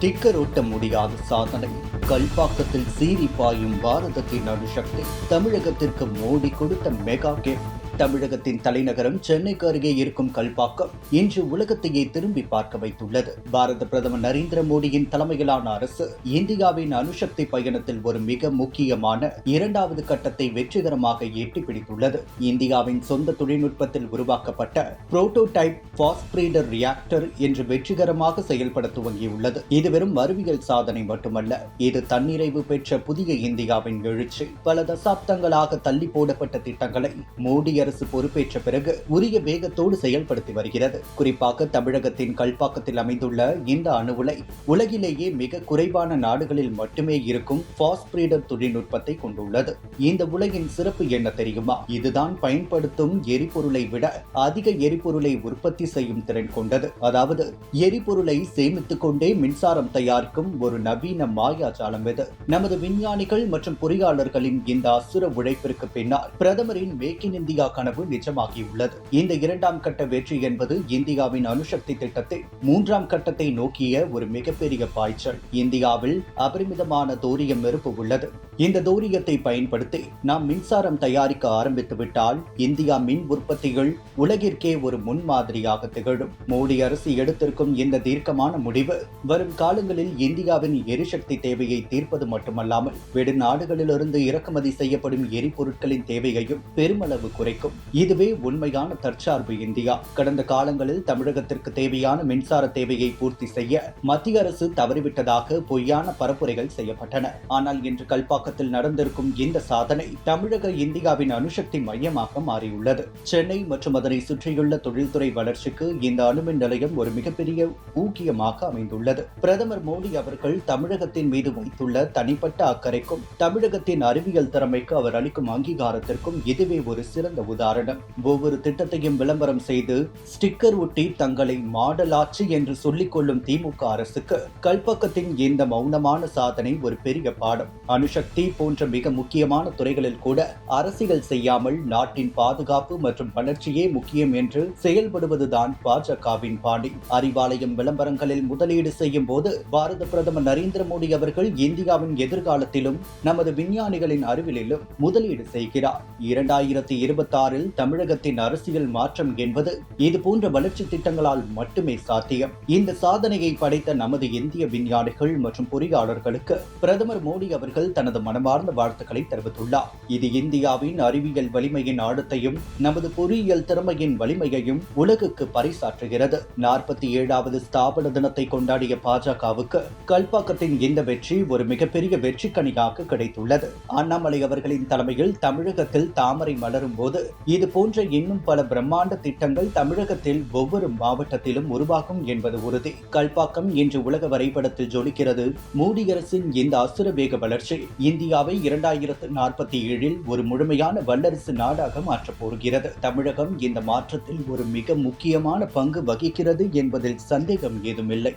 Sticker ஒட்ட முடியாத சாதனை. கல்பாக்கத்தில் சீறி பாயும் பாரதத்தின் அணுசக்தி. தமிழகத்திற்கு மோடி கொடுத்த மெகா கிஃப்ட். தமிழகத்தின் தலைநகரம் சென்னைக்கு அருகே இருக்கும் கல்பாக்கம் இன்று உலகத்தையே திரும்பி பார்க்க வைத்துள்ளது. பாரத பிரதமர் நரேந்திர மோடியின் தலைமையிலான அரசு இந்தியாவின் அணுசக்தி பயணத்தில் ஒரு மிக முக்கியமான இரண்டாவது கட்டத்தை வெற்றிகரமாக எட்டி பிடித்துள்ளது. இந்தியாவின் சொந்த தொழில்நுட்பத்தில் உருவாக்கப்பட்ட புரோட்டோடைப் பாஸ்பிரீடர் ரியாக்டர் என்று வெற்றிகரமாக செயல்பட துவங்கியுள்ளது. இது வெறும் அறிவியல் சாதனை மட்டுமல்ல, இது தன்னிறைவு பெற்ற புதிய இந்தியாவின் எழுச்சி. பல தசாப்தங்களாக தள்ளி போடப்பட்ட திட்டங்களை மோடி அரசு பொறுப்பேற்ற பிறகு உரிய வேகத்தோடு செயல்படுத்தி வருகிறது. குறிப்பாக தமிழகத்தின் கல்பாக்கத்தில் அமைந்துள்ள இந்த அணு உலை உலகிலேயே மிக குறைவான நாடுகளில் மட்டுமே இருக்கும் பாஸ்பிரீடர் தொழில்நுட்பத்தை கொண்டுள்ளது. இந்த உலையின் சிறப்பு என்ன தெரியுமா? இதுதான் பயன்படுத்தும் எரிபொருளை விட அதிக எரிபொருளை உற்பத்தி செய்யும் திறன் கொண்டது. அதாவது எரிபொருளை சேமித்துக் கொண்டே மின்சாரம் தயாரிக்கும் ஒரு நவீன மாயாஜாலம் இது. நமது விஞ்ஞானிகள் மற்றும் பொறியாளர்களின் இந்த அசுர உழைப்பிற்கு பின்னால் பிரதமரின் மேக் இன் இந்தியா கனவு நிஜமாகியுள்ளது. இந்த இரண்டாம் கட்ட வெற்றி என்பது இந்தியாவின் அணுசக்தி திட்டத்தில் மூன்றாம் கட்டத்தை நோக்கிய ஒரு மிகப்பெரிய பாய்ச்சல். இந்தியாவில் அபரிமிதமான தோரியம் இருப்பு உள்ளது. இந்த தோரியத்தை பயன்படுத்தி நாம் மின்சாரம் தயாரிக்க ஆரம்பித்து விட்டால் இந்தியா மின் உற்பத்திகள் உலகிற்கே ஒரு முன்மாதிரியாக திகழும். மோடி அரசு எடுத்திருக்கும் இந்த தீர்க்கமான முடிவு வரும் காலங்களில் இந்தியாவின் எரிசக்தி தேவையை தீர்ப்பது மட்டுமல்லாமல் வெளிநாடுகளிலிருந்து இறக்குமதி செய்யப்படும் எரிபொருட்களின் தேவையையும் பெருமளவு குறைக்கும். இதுவே உண்மையான தற்சார்பு இந்தியா. கடந்த காலங்களில் தமிழகத்திற்கு தேவையான மின்சார தேவையை பூர்த்தி செய்ய மத்திய அரசு தவறிவிட்டதாக பொய்யான பரப்புரைகள் செய்யப்பட்டன. ஆனால் இன்று கல்பாக்கத்தில் நடந்திருக்கும் இந்த சாதனை தமிழக இந்தியாவின் அணுசக்தி மையமாக மாறியுள்ளது. சென்னை மற்றும் அதனை சுற்றியுள்ள தொழில்துறை வளர்ச்சிக்கு இந்த அணுமின் நிலையம் ஒரு மிகப்பெரிய ஊக்கியமாக அமைந்துள்ளது. பிரதமர் மோடி அவர்கள் தமிழகத்தின் மீது வைத்துள்ள தனிப்பட்ட அக்கறைக்கும் தமிழகத்தின் அறிவியல் திறமைக்கு அவர் அளிக்கும் அங்கீகாரத்திற்கும் இதுவே ஒரு சிறந்த உதாரணம். ஒவ்வொரு திட்டத்தையும் விளம்பரம் செய்து ஸ்டிக்கர் ஒட்டி தங்களை மாடல் ஆட்சி என்று சொல்லிக் கொள்ளும் திமுக அரசுக்கு கல்பக்கத்தின் இந்த மௌனமான சாதனை ஒரு பெரிய பாடம். அணுசக்தி போன்ற மிக முக்கியமான துறைகளில் கூட அரசியல் செய்யாமல் நாட்டின் பாதுகாப்பு மற்றும் வளர்ச்சியே முக்கியம் என்று செயல்படுவதுதான் பாஜகவின் பாணி. அறிவாலயம் விளம்பரங்களில் முதலீடு செய்யும் போது பாரத பிரதமர் நரேந்திர மோடி அவர்கள் இந்தியாவின் எதிர்காலத்திலும் நமது விஞ்ஞானிகளின் அறிவியலிலும் முதலீடு செய்கிறார். 2026 தமிழகத்தின் அரசியல் மாற்றம் என்பது இது போன்ற வளர்ச்சி திட்டங்களால் மட்டுமே சாத்தியம். இந்த சாதனையை படைத்த நமது இந்திய விஞ்ஞானிகள் மற்றும் பொறியாளர்களுக்கு பிரதமர் மோடி அவர்கள் தனது மனமார்ந்த வாழ்த்துக்களை தெரிவித்துள்ளார். இது இந்தியாவின் அறிவியல் வலிமையின் ஆழத்தையும் நமது பொறியியல் திறமையின் வலிமையையும் உலகுக்கு பறைசாற்றுகிறது. 47வது ஸ்தாபன தினத்தை கொண்டாடிய பாஜகவுக்கு கல்பாக்கத்தின் இந்த வெற்றி ஒரு மிகப்பெரிய வெற்றிக்கனியாக கிடைத்துள்ளது. அண்ணாமலை அவர்களின் தலைமையில் தமிழகத்தில் தாமரை மலரும் போது இது போன்ற இன்னும் பல பிரம்மாண்ட திட்டங்கள் தமிழகத்தில் ஒவ்வொரு மாவட்டத்திலும் உருவாகும் என்பது உறுதி. கல்பாக்கம் இன்று உலக வரைபடத்தில் ஜொலிக்கிறது. மோடி அரசின் இந்த அசுர வேக வளர்ச்சி இந்தியாவை 2047 ஒரு முழுமையான வல்லரசு நாடாக மாற்றப் போகிறது. தமிழகம் இந்த மாற்றத்தில் ஒரு மிக முக்கியமான பங்கு வகிக்கிறது என்பதில் சந்தேகம் ஏதுமில்லை.